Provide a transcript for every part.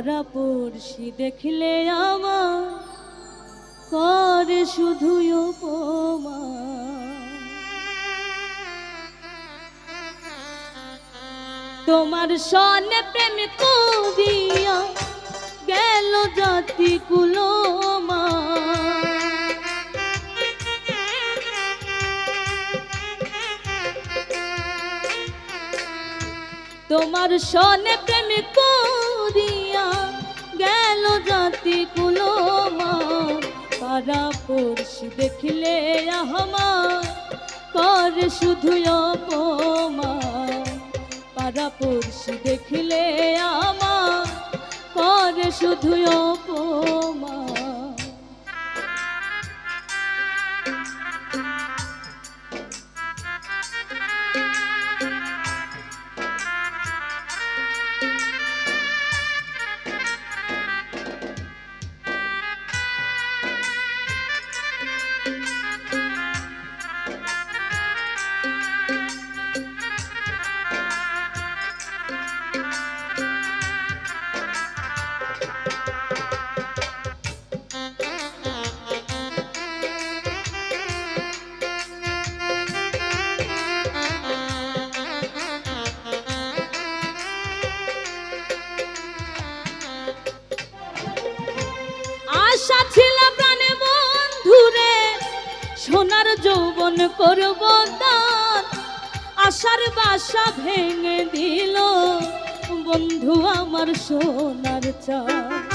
পাড়াপড়শি দেখলে আমার করে শুধু অপমান। তোমার সনে প্রেম করিয়া গেল জাতি কুলমা। তোমার সনে প্রেম করিয়া গেল জাতি কুলমা। পাড়াপড়শি দেখলে আমার করে শুধু অপমান। পাড়াপড়শি দেখলে আমার করে শুধু অপমান। আশা ছিল প্রাণে বন্ধুরে সোনার যৌবন করব দান। আশার বাসা ভেঙে দিল বন্ধু আমার সোনার চাঁদ।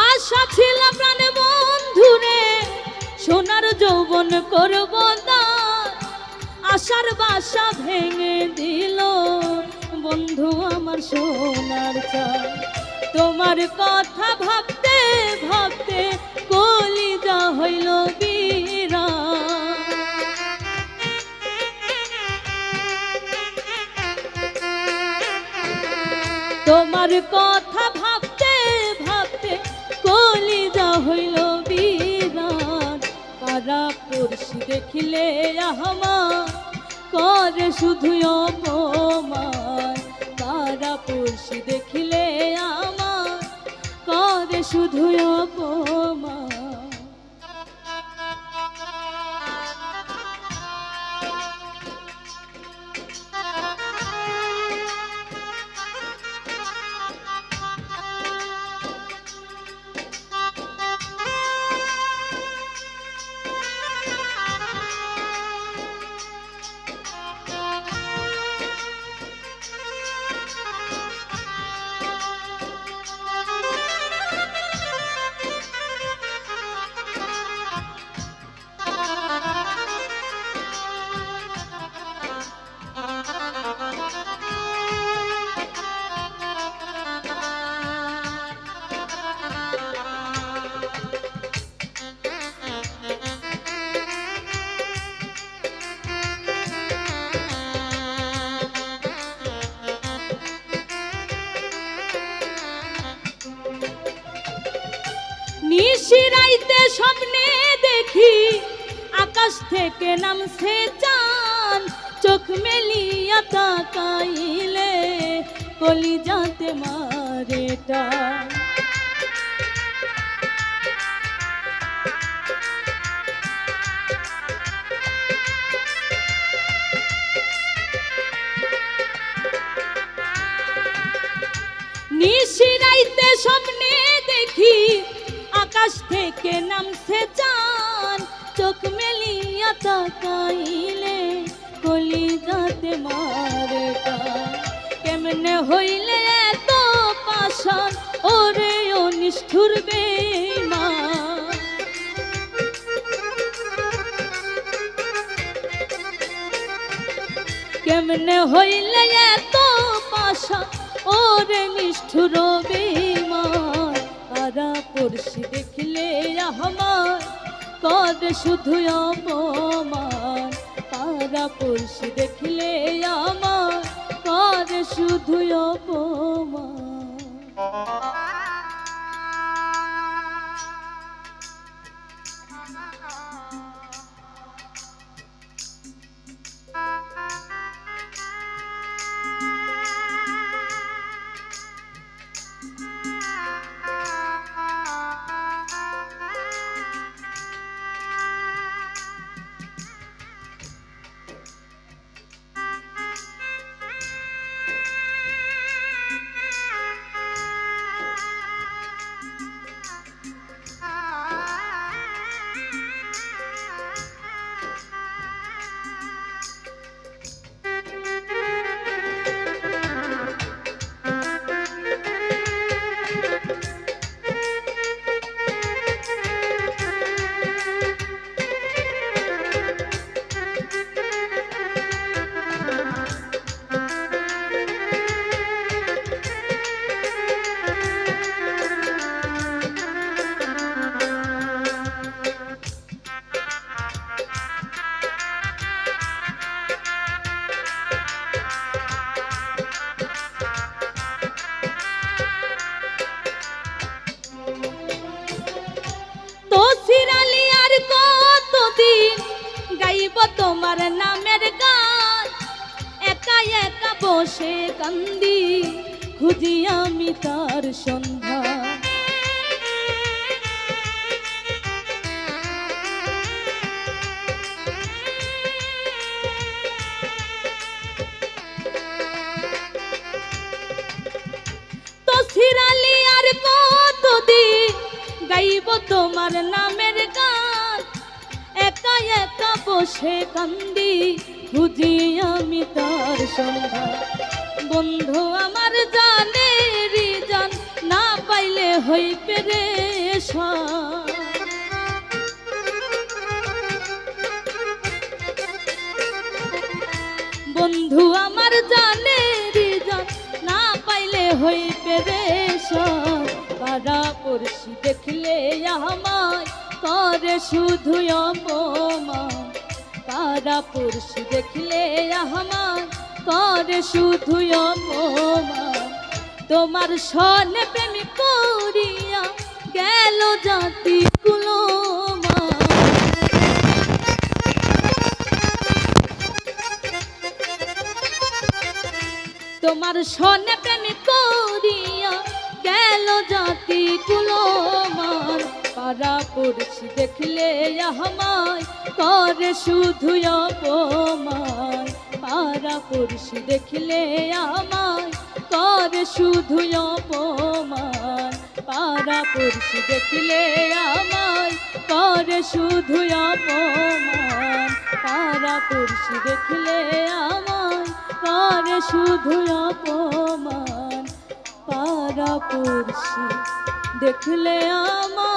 আশা ছিল প্রাণে বন্ধুরে সোনার যৌবন করব দান। আশার বাসা ভেঙে দিল বন্ধু আমার সোনার চাঁদ। তোমার কথা ভাবতে ভাবতে কলিজা হইল বিরান। তোমার কথা ভাবতে ভাবতে কলিজা হইল বিরান। পাড়াপড়শি দেখিলে আমার করে শুধু অপমান। পাড়াপড়শি দেখিলে আমার করে শুধু অপমান। নিশিরাইতে স্বপ্নে দেখি আকাশ থেকে নামছে চাঁদ। চোখ মেলিয়া তাকাইলে কলিজাতে মারে টান। নিশিরাইতে স্বপ্নে দেখি আকাশ থেকে নামছে চাঁদ। চোখ মেলিয়া তাকাইলে কলিজাতে মারে টান। কেমনে হইলে এত পাষাণ ওরে ও নিষ্ঠুর বেঈমান। কেমনে হইলে এত পাষাণ ওরে নিষ্ঠুর বেঈমান। পাড়াপড়শি দেখলে আমার করে শুধু অপমান। পাড়াপড়শি দেখলে আমার করে শুধু অপমান। তোমার নামের গান একা একা বসে কান্দি খুঁজি আমি তার সন্ধ্যা তো সিরালি আর কতদিন গাইব তোমার নামের গান একা একা বসে কান্দি খুঁজি আমি তার সন্ধ্যা বন্ধু আমার জানে জান না পাইলে হই পেরেশান বন্ধু আমার জানে জান না পাইলে হই পেরেশান পাড়া পড়শি দেখলে আমায় করে শুধু অপমান পাড়া পড়শি দেখলে আমায় করে শুধু অপমান তোমার সনে প্রেম করিয়া গেল জাতি কুলমান তোমার সনে প্রেম করিয়া গেল জাতি কুলমান পাড়া পড়শি দেখলে আমায় করে শুধু অপমান পাড়া পড়শি দেখলে আমায় করে শুধু অপমান পাড়া পড়শি দেখলে আমায় করে শুধু অপমান পাড়া পড়শি দেখলে আমায় করে শুধু অপমান পাড়া পড়শি দেখলে আমায়